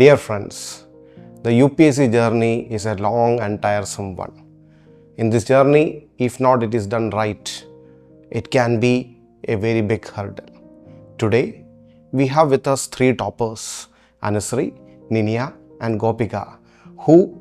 Dear friends, the UPSC journey is a long and tiresome one. In this journey, if not it is done right, it can be a very big hurdle. Today, we have with us three toppers, Anusree, Niniya and Gopika, who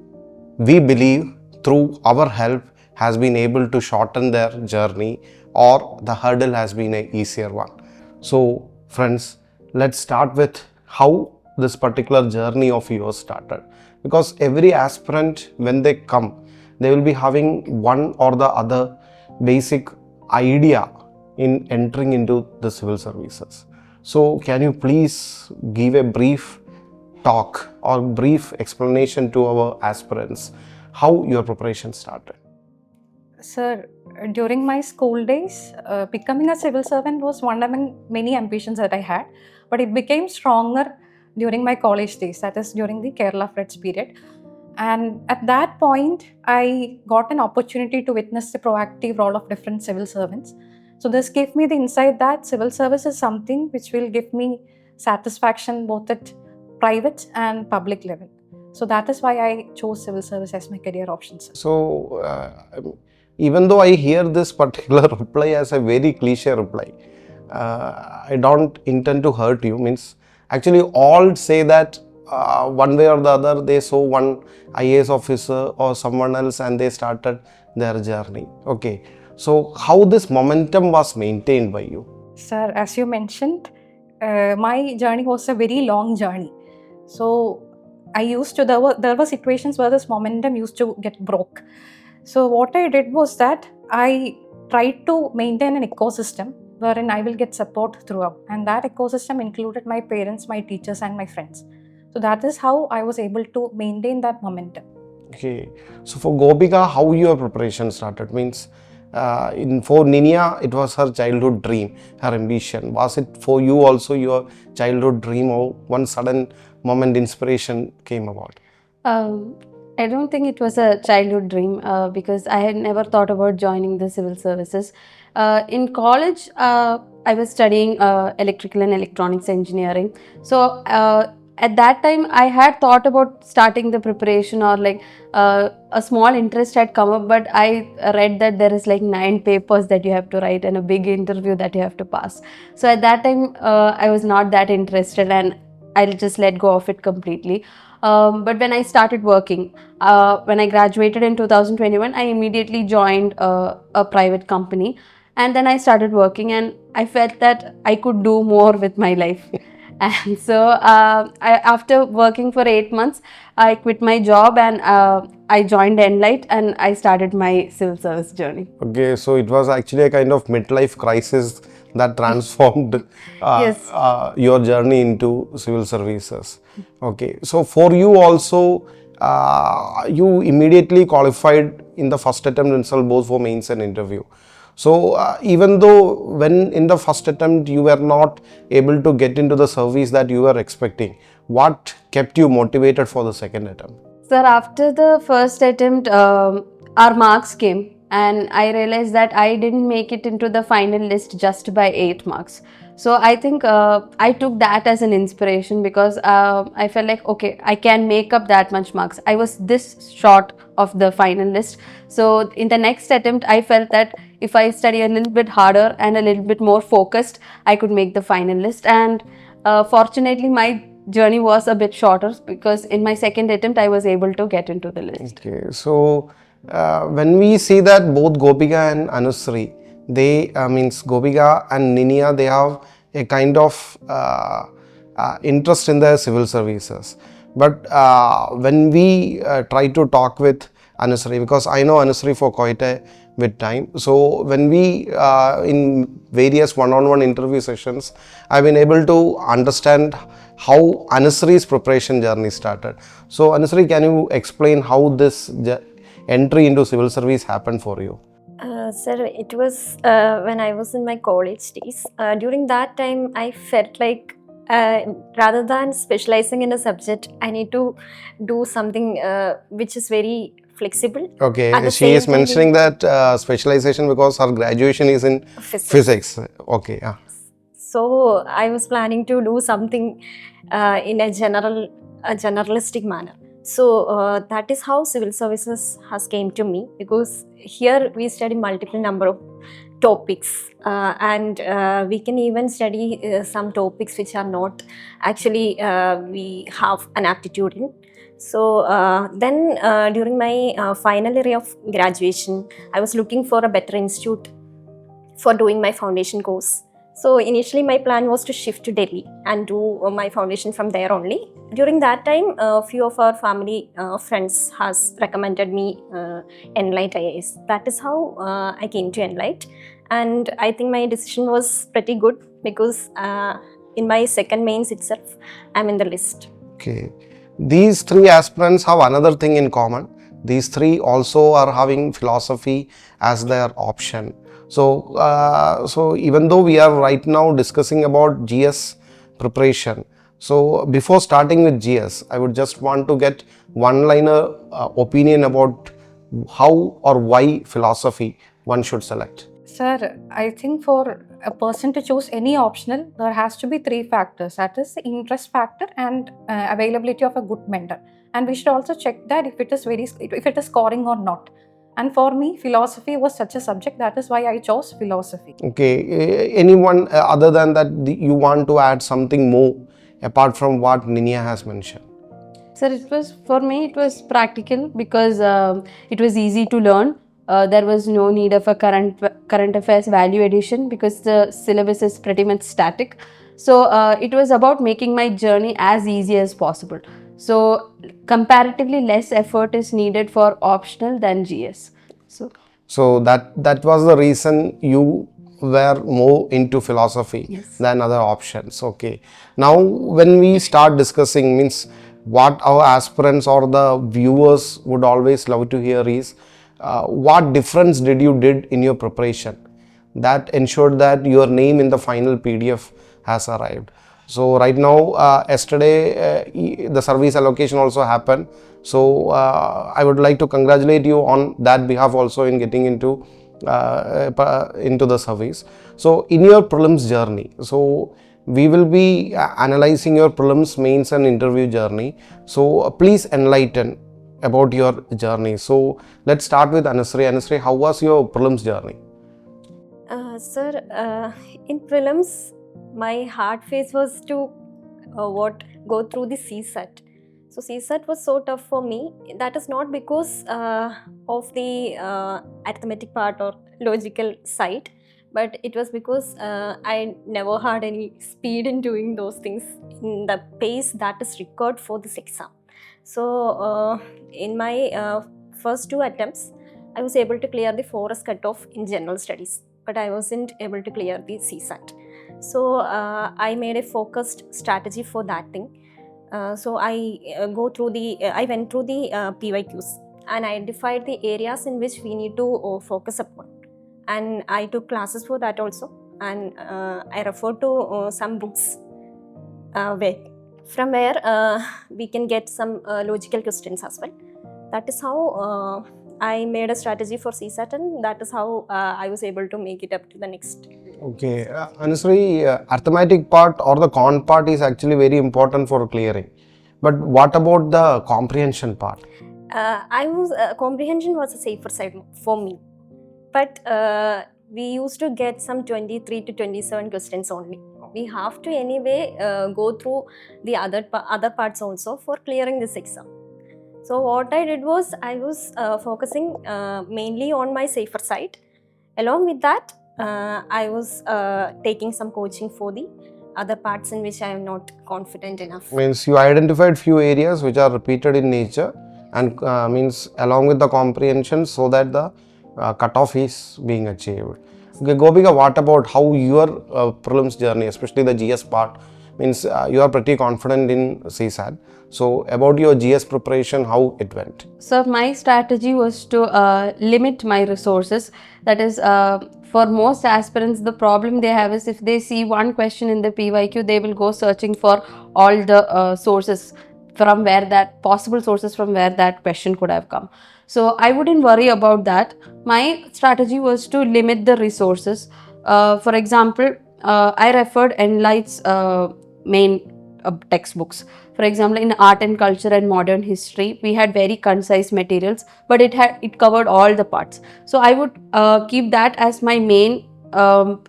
we believe through our help has been able to shorten their journey or the hurdle has been an easier one. So friends, let's start with how this particular journey of yours started, because every aspirant, when they come, they will be having one or the other basic idea in entering into the civil services. So can you please give a brief talk or brief explanation to our aspirants how your preparation started? Sir, during my school days, becoming a civil servant was one among many ambitions that I had, but it became stronger during my college days, that is during the Kerala Floods period. And at that point, I got an opportunity to witness the proactive role of different civil servants. So this gave me the insight that civil service is something which will give me satisfaction both at private and public level. So that is why I chose civil service as my career option, sir. So even though I hear this particular reply as a very cliche reply, I don't intend to hurt you. Means actually all say that one way or the other they saw one IAS officer or someone else and they started their journey. Okay, so how this momentum was maintained by you? Sir, as you mentioned, my journey was a very long journey. So there were situations where this momentum used to get broke. So what I did was that I tried to maintain an ecosystem wherein I will get support throughout, and that ecosystem included my parents, my teachers and my friends. So that is how I was able to maintain that momentum. Okay, so for Gopika, how your preparation started? Means for Niniya, it was her childhood dream, her ambition. Was it for you also your childhood dream, or one sudden moment inspiration came about? I don't think it was a childhood dream because I had never thought about joining the civil services. In college, I was studying electrical and electronics engineering. So at that time, I had thought about starting the preparation, or like a small interest had come up, but I read that there is like 9 papers that you have to write and a big interview that you have to pass. So at that time, I was not that interested and I'll just let go of it completely. But when I started working, when I graduated in 2021, I immediately joined a private company, and then I started working and I felt that I could do more with my life. And so after working for 8 months, I quit my job and I joined Enlite and I started my civil service journey. Okay, so it was actually a kind of midlife crisis that transformed Yes. your journey into civil services. Okay, so for you also, you immediately qualified in the first attempt itself, both for mains and interview. So even though when in the first attempt you were not able to get into the service that you were expecting, what kept you motivated for the second attempt? Sir, after the first attempt, our marks came and I realized that I didn't make it into the final list just by 8 marks. So I think I took that as an inspiration because I felt like, okay, I can make up that much marks. I was this short of the final list. So in the next attempt, I felt that if I study a little bit harder and a little bit more focused, I could make the final list. And fortunately, my journey was a bit shorter because in my second attempt, I was able to get into the list. Okay, so when we see that both Gopika and Anusree, they means Gopika and Niniya, they have a kind of interest in the civil services. But when we try to talk with Anusree, because I know Anusree for quite a bit time, so when we in various one-on-one interview sessions, I've been able to understand how Anusree's preparation journey started. So Anusree, can you explain how this entry into civil service happened for you? Sir, it was when I was in my college days. During that time, I felt like rather than specializing in a subject, I need to do something which is very flexible. Okay, she is mentioning that specialization because her graduation is in physics. Okay, yeah. So I was planning to do something in a general a generalistic manner. So that is how civil services has came to me, because here we study multiple number of topics, and we can even study some topics which are not actually we have an aptitude in. So then during my final year of graduation, I was looking for a better institute for doing my foundation course. So initially my plan was to shift to Delhi and do my foundation from there only. During that time, a few of our family friends has recommended me Enlite IAS. That is how I came to Enlite, and I think my decision was pretty good, because in my second mains itself, I'm in the list. Okay. These three aspirants have another thing in common. These three also are having philosophy as their option. So even though we are right now discussing about GS preparation, so before starting with GS, I would just want to get one-liner opinion about how or why philosophy one should select. Sir, I think for a person to choose any optional, there has to be three factors. That is the interest factor and availability of a good mentor. And we should also check that if it is scoring or not. And for me, philosophy was such a subject. That is why I chose philosophy. Okay. Anyone other than that you want to add something more apart from what Niniya has mentioned? Sir, for me it was practical, because it was easy to learn. There was no need of a current affairs value addition, because the syllabus is pretty much static. So it was about making my journey as easy as possible. So comparatively less effort is needed for optional than GS. So that was the reason you were more into philosophy than other options. Okay. Now when we start discussing, means what our aspirants or the viewers would always love to hear is what difference did you did in your preparation that ensured that your name in the final PDF has arrived. So right now, yesterday the service allocation also happened. So I would like to congratulate you on that behalf also in getting into the service. So in your prelims journey, so we will be analyzing your prelims, mains and interview journey. So please enlighten about your journey. So let's start with Anusree. Anusree, how was your prelims journey? Sir, in prelims, my hard phase was to go through the CSAT. So CSAT was so tough for me. That is not because of the arithmetic part or logical side, but it was because I never had any speed in doing those things in the pace that is required for this exam. So in my first two attempts, I was able to clear the 4S cutoff in general studies, but I wasn't able to clear the CSAT. So I made a focused strategy for that thing. So I went through the PYQs and identified the areas in which we need to focus upon. And I took classes for that also. And I referred to some books from where we can get some logical questions as well. That is how I made a strategy for CSAT, and that is how I was able to make it up to the next. Okay, Anusree, arithmetic part or the con part is actually very important for clearing. But what about the comprehension part? Comprehension was a safer side for me, but we used to get some 23 to 27 questions only. We have to anyway go through the other parts also for clearing this exam. So what I did was I was focusing mainly on my safer side. Along with that, I was taking some coaching for the other parts in which I am not confident enough. Means you identified few areas which are repeated in nature, and means along with the comprehension, so that the cutoff is being achieved. Okay, Gopika, what about how your prelims journey, especially the GS part, means you are pretty confident in CSAT. So about your GS preparation, how it went? So my strategy was to limit my resources. That is, for most aspirants, the problem they have is if they see one question in the PYQ, they will go searching for all the sources from where that possible sources from where that question could have come. So I wouldn't worry about that. My strategy was to limit the resources. For example, I referred Enlite's main textbooks. For example, in art and culture and modern history, we had very concise materials, but it covered all the parts. So I would keep that as my main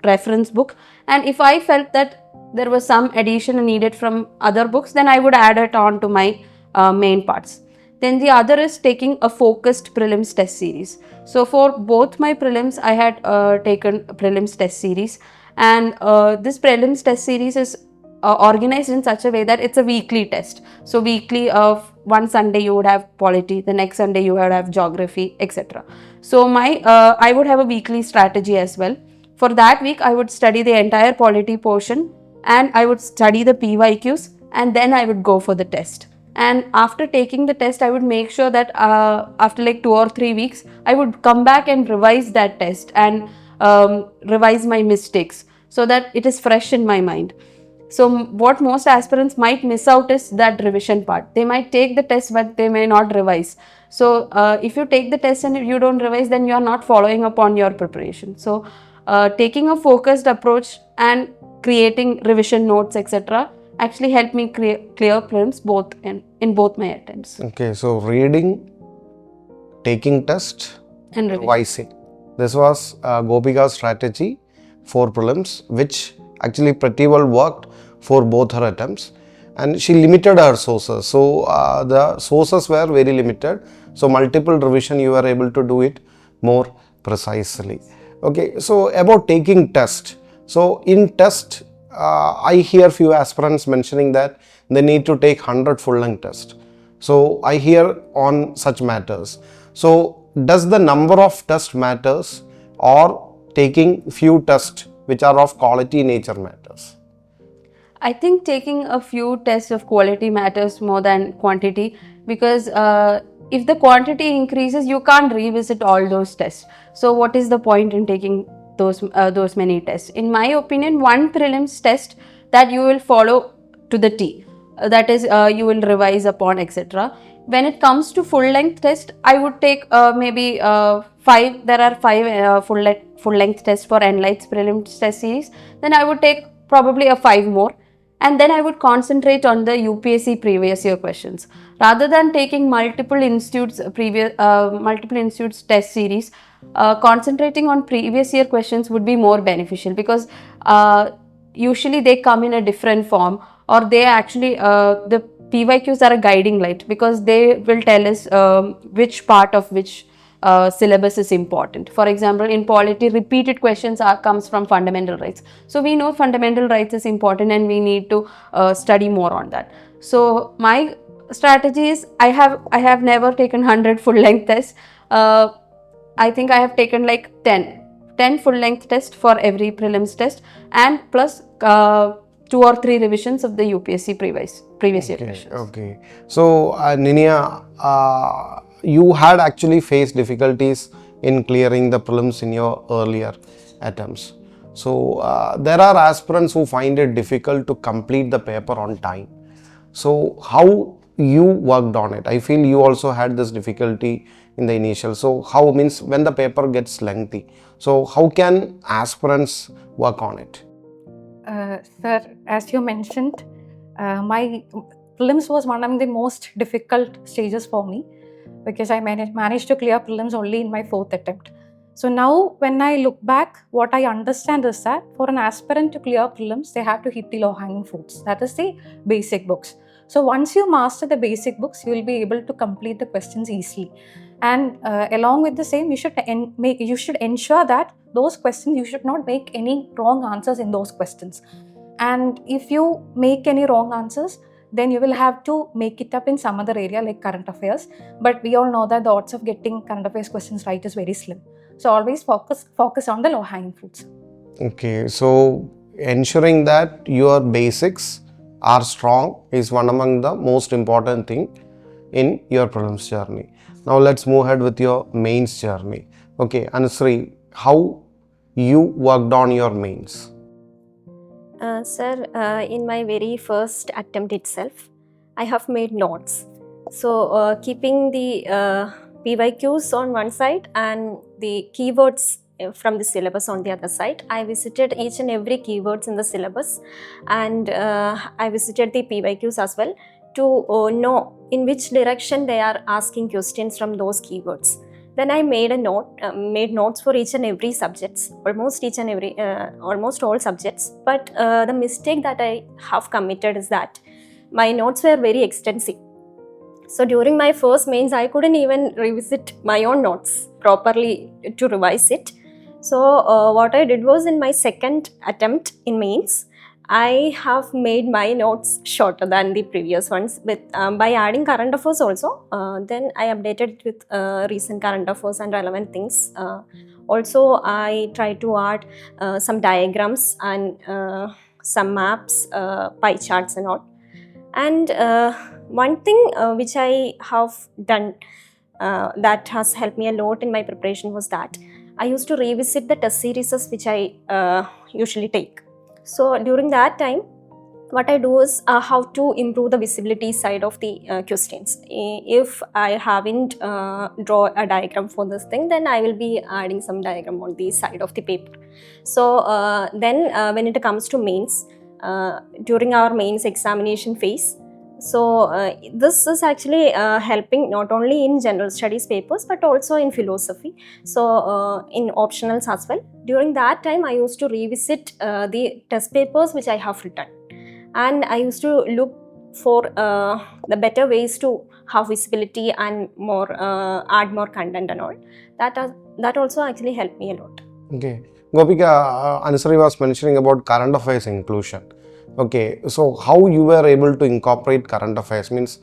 reference book, and if I felt that there was some addition needed from other books, then I would add it on to my main parts. Then the other is taking a focused prelims test series. So for both my prelims, I had taken a prelims test series, and this prelims test series is organized in such a way that it's a weekly test. So weekly of one Sunday you would have polity, the next Sunday you would have geography, etc. So I would have a weekly strategy as well. For that week, I would study the entire polity portion, and I would study the PYQs, and then I would go for the test. And after taking the test, I would make sure that after like 2 or 3 weeks, I would come back and revise that test and revise my mistakes so that it is fresh in my mind. So what most aspirants might miss out is that revision part. They might take the test, but they may not revise. So if you take the test and if you don't revise, then you are not following up on your preparation. So taking a focused approach and creating revision notes, etc., actually helped me clear prelims in both my attempts. Okay, so reading, taking test, And revising. This was Gopika's strategy for prelims, which actually pretty well worked for both her attempts, and she limited her sources. So the sources were very limited. So multiple revision, you were able to do it more precisely. Okay, so about taking test. So in test, I hear few aspirants mentioning that they need to take 100 full-length test. So I hear on such matters. So does the number of tests matters, or taking few tests which are of quality nature matters? I think taking a few tests of quality matters more than quantity, because if the quantity increases, you can't revisit all those tests. So what is the point in taking those many tests? In my opinion, one prelims test that you will follow to the T, that is you will revise upon, etc. When it comes to full length test, I would take maybe 5. There are 5 full length tests for Enlite's prelims test series. Then I would take probably a 5 more, and then I would concentrate on the UPSC previous year questions rather than taking multiple institutes test series. Concentrating on previous year questions would be more beneficial, because usually they come in a different form, or they actually the PYQs are a guiding light, because they will tell us which part of which syllabus is important. For example, in polity, repeated questions comes from fundamental rights. So we know fundamental rights is important, and we need to study more on that. So my strategy is, I have never taken 100 full length tests. I think I have taken like 10 full length tests for every prelims test, and plus 2 or 3 revisions of the UPSC previous year questions. Okay. So Niniya, you had actually faced difficulties in clearing the prelims in your earlier attempts. So there are aspirants who find it difficult to complete the paper on time. So how you worked on it? I feel you also had this difficulty in the initial. So how, means when the paper gets lengthy, so how can aspirants work on it? Sir, as you mentioned, my prelims was one of the most difficult stages for me, because I managed to clear prelims only in my 4th attempt. So now when I look back, what I understand is that for an aspirant to clear prelims, they have to hit the low-hanging fruits. That is the basic books. So once you master the basic books, you will be able to complete the questions easily. And along with the same, you should ensure that those questions, you should not make any wrong answers in those questions. And if you make any wrong answers, then you will have to make it up in some other area like current affairs. But we all know that the odds of getting current affairs questions right is very slim. So always focus on the low-hanging fruits. Okay, so ensuring that your basics are strong is one among the most important thing in your prelims journey. Now let's move ahead with your mains journey. Okay, Anusree, how you worked on your mains? Sir, in my very first attempt itself, I have made notes. So keeping the PYQs on one side and the keywords from the syllabus on the other side. I visited each and every keywords in the syllabus, and I visited the PYQs as well to know in which direction they are asking questions from those keywords. Then I made made notes for each and every subjects, almost all subjects. But the mistake that I have committed is that my notes were very extensive. So during my first mains, I couldn't even revisit my own notes properly to revise it. So what I did was, in my second attempt in mains, I have made my notes shorter than the previous ones by adding current affairs also. Then I updated it with recent current affairs and relevant things. Also, I tried to add some diagrams and some maps, pie charts and all. And one thing which I have done that has helped me a lot in my preparation was that I used to revisit the test series which I usually take. So during that time, what I do is how to improve the visibility side of the questions. If I haven't draw a diagram for this thing, then I will be adding some diagram on the side of the paper. So then when it comes to mains, during our mains examination phase, so this is actually helping not only in general studies papers but also in philosophy, so in optionals as well. During that time, I used to revisit the test papers which I have written, and I used to look for the better ways to have visibility and more add more content and all. That also actually helped me a lot. Okay. Gopika, Anusree was mentioning about current affairs inclusion. Okay, so how you were able to incorporate current affairs? Means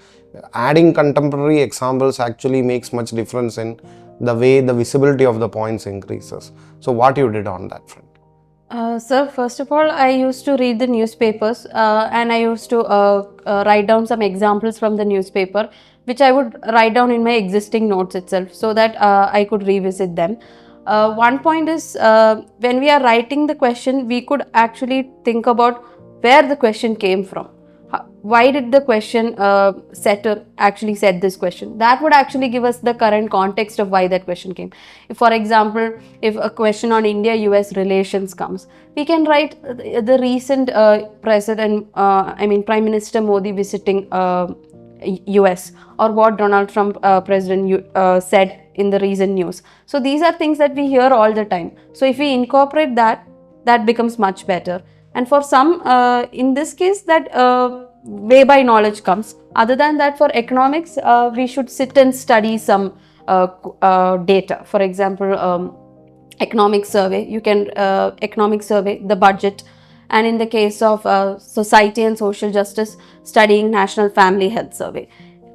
adding contemporary examples actually makes much difference in the way the visibility of the points increases. So what you did on that front? Sir, first of all, I used to read the newspapers and I used to write down some examples from the newspaper, which I would write down in my existing notes itself, so that I could revisit them. One point is, when we are writing the question, we could actually think about where the question came from. Why did the question setter actually set this question? That would actually give us the current context of why that question came. If, for example, if a question on India-US relations comes, we can write the recent Prime Minister Modi visiting US, or what Donald Trump President said in the recent news. So these are things that we hear all the time. So if we incorporate that, that becomes much better. And for some, in this case, that way by knowledge comes. Other than that, for economics, we should sit and study some data. For example, economic survey, you can economic survey, the budget. And in the case of society and social justice, studying National Family Health Survey.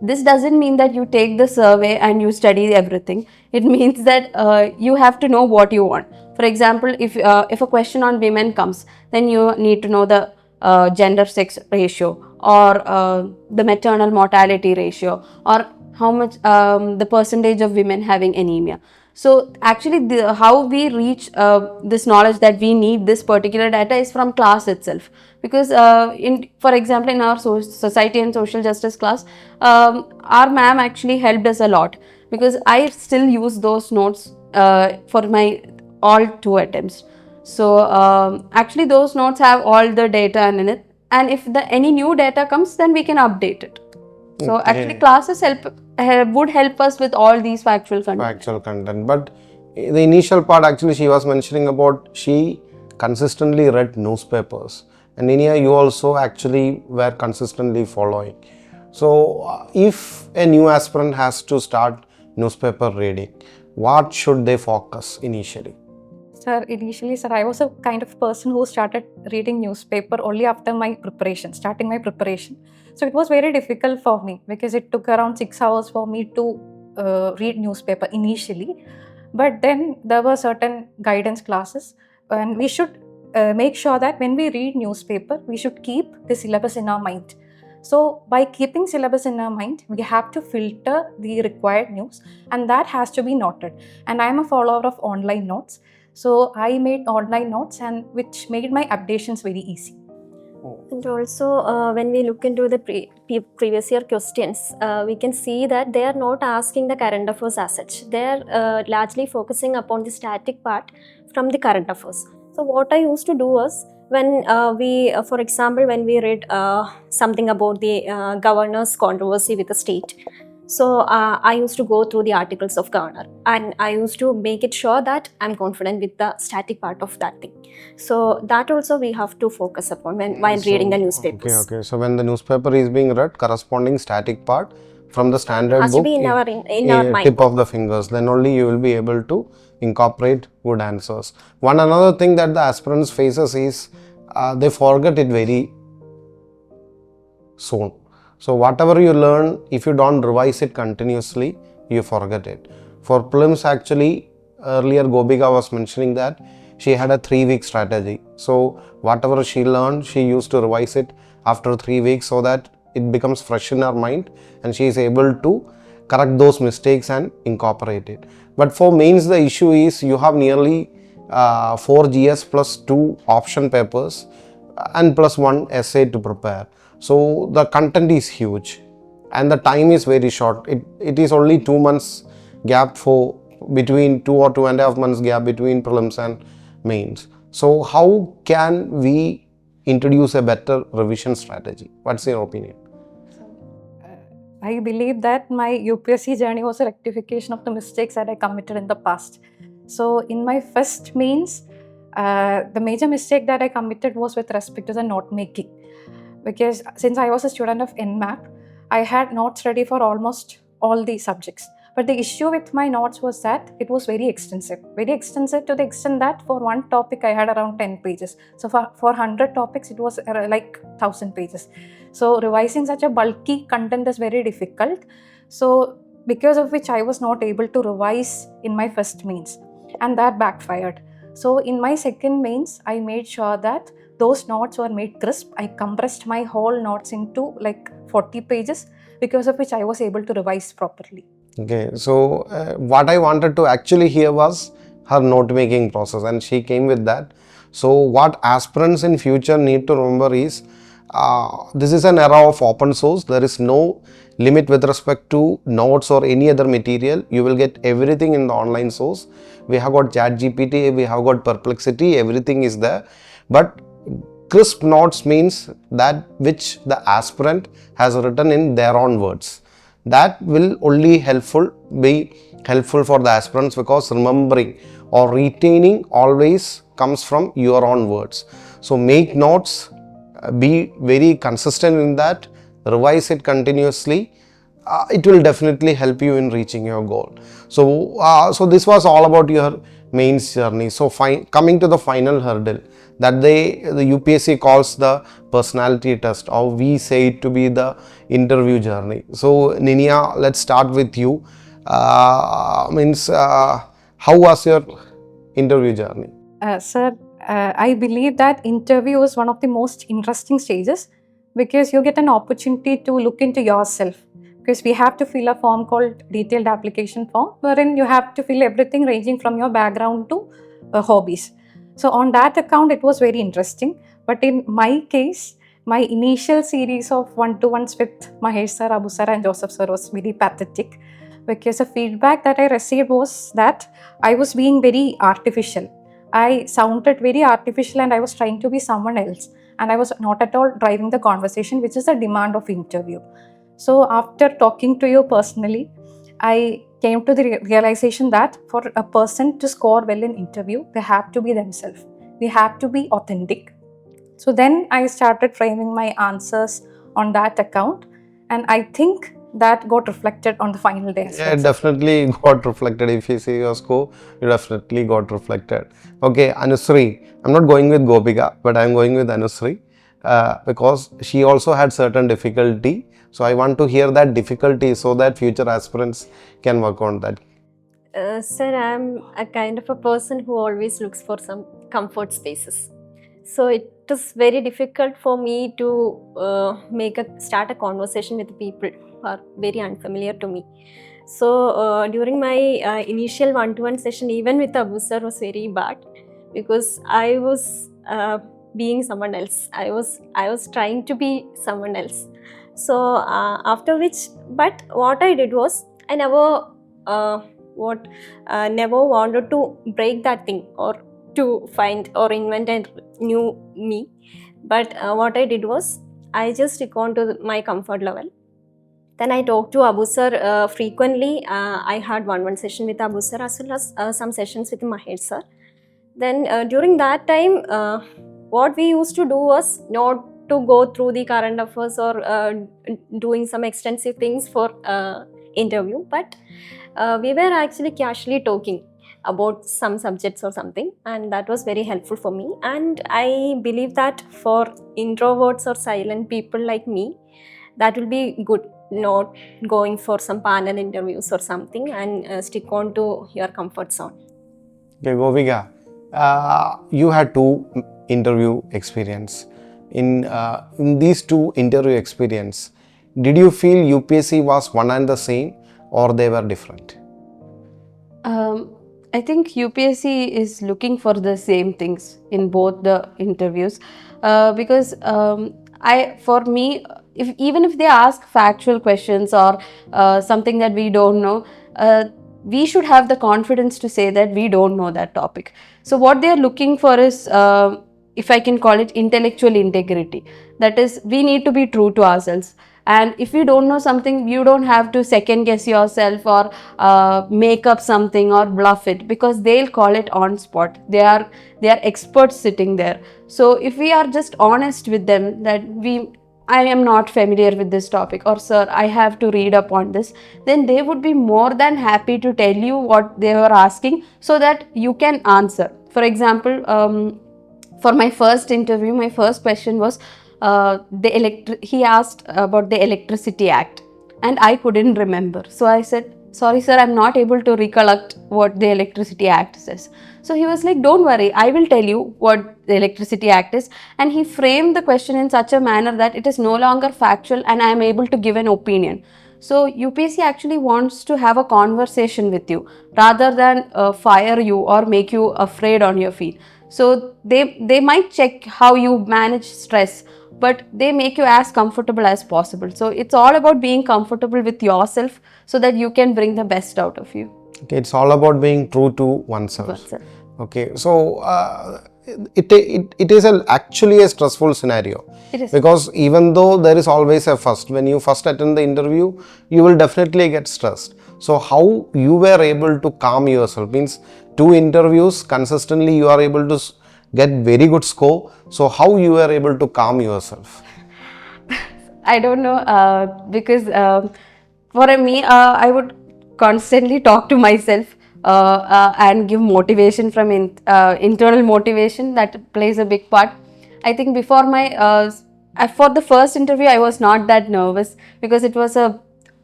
This doesn't mean that you take the survey and you study everything. It means that you have to know what you want. For example, if a question on women comes, then you need to know the gender sex ratio, or the maternal mortality ratio, or how much the percentage of women having anemia. So actually how we reach this knowledge that we need this particular data is from class itself, because for example, in our society and social justice class, our ma'am actually helped us a lot, because I still use those notes for my all 2 attempts. So actually those notes have all the data in it, and if any new data comes, then we can update it. So actually classes would help us with all these factual content. But the initial part, actually she was mentioning about she consistently read newspapers, and Niniya, you also actually were consistently following. So if a new aspirant has to start newspaper reading, what should they focus initially? Sir, initially, sir, I was a kind of person who started reading newspaper only after my preparation, starting my preparation. So it was very difficult for me, because it took around 6 hours for me to read newspaper initially. But then there were certain guidance classes, and we should make sure that when we read newspaper, we should keep the syllabus in our mind. So by keeping syllabus in our mind, we have to filter the required news, and that has to be noted. And I am a follower of online notes. So I made online notes, and which made my updations very easy. And also, when we look into the previous year questions, we can see that they are not asking the current affairs as such. They are largely focusing upon the static part from the current affairs. So what I used to do was, when for example, when we read something about the governor's controversy with the state, so I used to go through the articles of governor, and I used to make it sure that I'm confident with the static part of that thing. So that also we have to focus upon while reading the newspapers. Okay. So when the newspaper is being read, corresponding static part from the standard Has to book, be in our mind. tip of the fingers, then only you will be able to incorporate good answers. One another thing that the aspirants faces is they forget it very soon. So whatever you learn, if you don't revise it continuously, you forget it. For prelims, actually, earlier Gopika was mentioning that she had a 3-week strategy. So whatever she learned, she used to revise it after 3 weeks so that it becomes fresh in her mind and she is able to correct those mistakes and incorporate it. But for mains, the issue is you have nearly 4 GS plus 2 option papers and plus 1 essay to prepare. So the content is huge and the time is very short. It is only 2 months gap for between 2 or 2.5 months gap between prelims and mains. So how can we introduce a better revision strategy? What's your opinion? I believe that my UPSC journey was a rectification of the mistakes that I committed in the past. So in my first mains, the major mistake that I committed was with respect to the note making. Because since I was a student of EnMAP, I had notes ready for almost all the subjects. But the issue with my notes was that it was very extensive to the extent that for one topic I had around 10 pages. So for 100 topics, it was like 1000 pages. So revising such a bulky content is very difficult. So because of which I was not able to revise in my first mains, and that backfired. So in my second mains, I made sure that those notes were made crisp. I compressed my whole notes into like 40 pages, because of which I was able to revise properly. Okay, so what I wanted to actually hear was her note making process and she came with that. So what aspirants in future need to remember is this is an era of open source. There is no limit with respect to notes or any other material. You will get everything in the online source. We have got ChatGPT, we have got Perplexity, everything is there. But crisp notes means that which the aspirant has written in their own words. That will only be helpful for the aspirants, because remembering or retaining always comes from your own words. So make notes, be very consistent in that, revise it continuously. It will definitely help you in reaching your goal. So this was all about your mains journey. So coming to the final hurdle that the UPSC calls the personality test, or we say it to be the interview journey. So Niniya, let's start with you. How was your interview journey? Sir, I believe that interview is one of the most interesting stages, because you get an opportunity to look into yourself. Because we have to fill a form called detailed application form, wherein you have to fill everything ranging from your background to hobbies. So on that account, it was very interesting. But in my case, my initial series of one-to-ones with Mahesh sir, Abu sir and Joseph sir was very pathetic, because the feedback that I received was that I was being very artificial. I sounded very artificial and I was trying to be someone else. And I was not at all driving the conversation, which is the demand of interview. So after talking to you personally, I came to the realization that for a person to score well in interview, they have to be themselves. They have to be authentic. So then I started framing my answers on that account, and I think that got reflected on the final day as well. Yeah, it definitely got reflected. If you see your score, it definitely got reflected. Okay, Anusree, I'm not going with Gopika, but I'm going with Anusree because she also had certain difficulty. So I want to hear that difficulty so that future aspirants can work on that. Sir, I'm a kind of a person who always looks for some comfort spaces. So it is very difficult for me to start a conversation with people who are very unfamiliar to me. So during my initial one-to-one session, even with Abu sir, was very bad, because I was being someone else. I was trying to be someone else. So after which, but what I did was, I never never wanted to break that thing or to find or invent a new me. But what I did was, I just stick on to my comfort level. Then I talked to Abu sir frequently. I had one session with Abu sir as well as some sessions with Mahesh sir. Then during that time, what we used to do was not to go through the current affairs or doing some extensive things for interview, but we were actually casually talking about some subjects or something, and that was very helpful for me. And I believe that for introverts or silent people like me, that will be good, not going for some panel interviews or something, and stick on to your comfort zone. Okay, Gopika, you had 2 interview experience. In these 2 interview experience, did you feel UPSC was one and the same, or they were different? I think UPSC is looking for the same things in both the interviews, because for me, even if they ask factual questions or something that we don't know, we should have the confidence to say that we don't know that topic. So what they are looking for is, if I can call it, intellectual integrity. That is, we need to be true to ourselves. And if you don't know something, you don't have to second guess yourself or make up something or bluff it, because they'll call it on spot. They are experts sitting there. So if we are just honest with them that I am not familiar with this topic, or sir, I have to read up on this, then they would be more than happy to tell you what they were asking so that you can answer. For example, for my first interview, my first question was, he asked about the Electricity Act, and I couldn't remember. So I said, sorry sir, I'm not able to recollect what the Electricity Act says. So he was like, don't worry, I will tell you what the Electricity Act is. And he framed the question in such a manner that it is no longer factual and I am able to give an opinion. So UPSC actually wants to have a conversation with you rather than fire you or make you afraid on your feet. So they might check how you manage stress, but they make you as comfortable as possible. So it's all about being comfortable with yourself so that you can bring the best out of you. Okay, it's all about being true to oneself. Okay, so it is actually a stressful scenario. It is. Because even though there is always a first, when you first attend the interview, you will definitely get stressed. So how you were able to calm yourself, means 2 interviews consistently you are able to get very good score. So how you were able to calm yourself? I don't know, because for me, I would constantly talk to myself and give motivation from internal motivation. That plays a big part. I think before for the first interview, I was not that nervous because it was a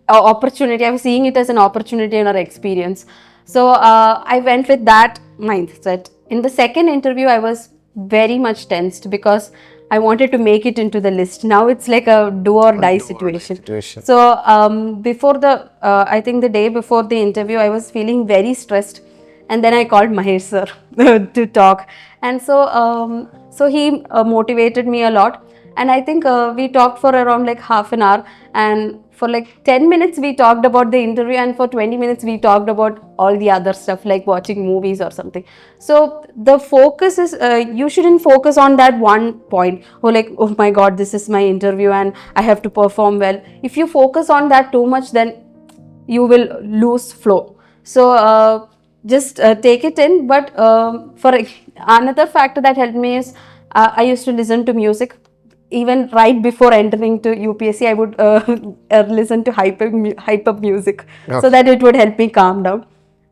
opportunity. I was seeing it as an opportunity and an experience. So I went with that mindset. In the second interview, I was very much tensed because I wanted to make it into the list. Now it's like a do or die situation. So before I think the day before the interview, I was feeling very stressed. And then I called Mahesh sir to talk. And so he motivated me a lot. And I think we talked for around like half an hour, and for like 10 minutes we talked about the interview, and for 20 minutes we talked about all the other stuff like watching movies or something. So the focus is, you shouldn't focus on that one point, or like, oh my god, this is my interview and I have to perform well. If you focus on that too much, then you will lose flow. So just take it in. But for another factor that helped me is, I used to listen to music. Even right before entering to UPSC, I would listen to hype up music, so that it would help me calm down.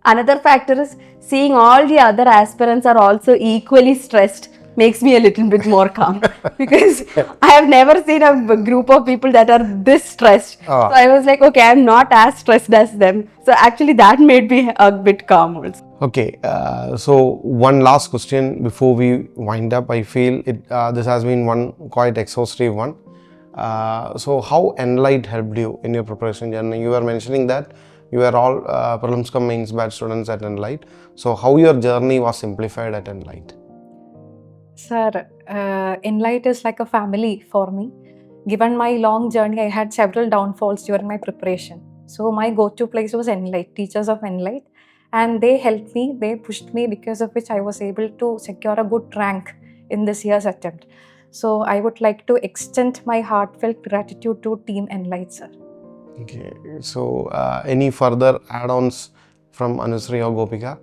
Another factor is seeing all the other aspirants are also equally stressed makes me a little bit more calm because I have never seen a group of people that are this stressed. So I was like, okay, I'm not as stressed as them. So actually that made me a bit calm also. Okay, so one last question before we wind up. I feel this has been one quite exhaustive one. So how Enlite helped you in your preparation journey? You were mentioning that you were all Prelims Mains batch students at Enlite. So how your journey was simplified at Enlite? Sir, Enlite is like a family for me. Given my long journey, I had several downfalls during my preparation. So my go-to place was Enlite, teachers of Enlite, and they helped me, they pushed me, because of which I was able to secure a good rank in this year's attempt. So I would like to extend my heartfelt gratitude to Team Enlite, sir. Okay, so any further add-ons from Anusree or Gopika?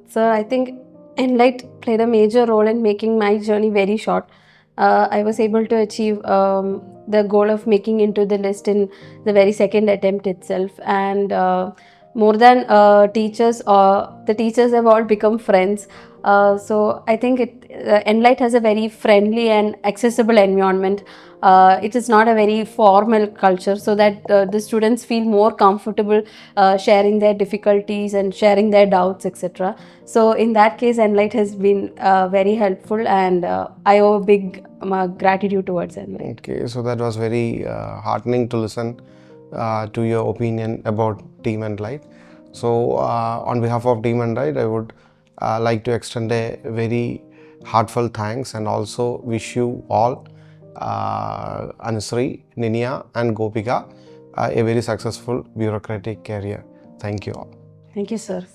So I think Enlight played a major role in making my journey very short. I was able to achieve the goal of making into the list in the very second attempt itself, and more than teachers, the teachers have all become friends. So I think Enlight has a very friendly and accessible environment. It is not a very formal culture, so that the students feel more comfortable sharing their difficulties and sharing their doubts, etc. So in that case, Enlight has been very helpful, and I owe a big gratitude towards Enlight. Okay, so that was very heartening to listen to your opinion about Team Enlite. So on behalf of Team Enlite, I would like to extend a very heartfelt thanks and also wish you all, Anusree, Niniya and Gopika, a very successful bureaucratic career. Thank you all. Thank you, sir.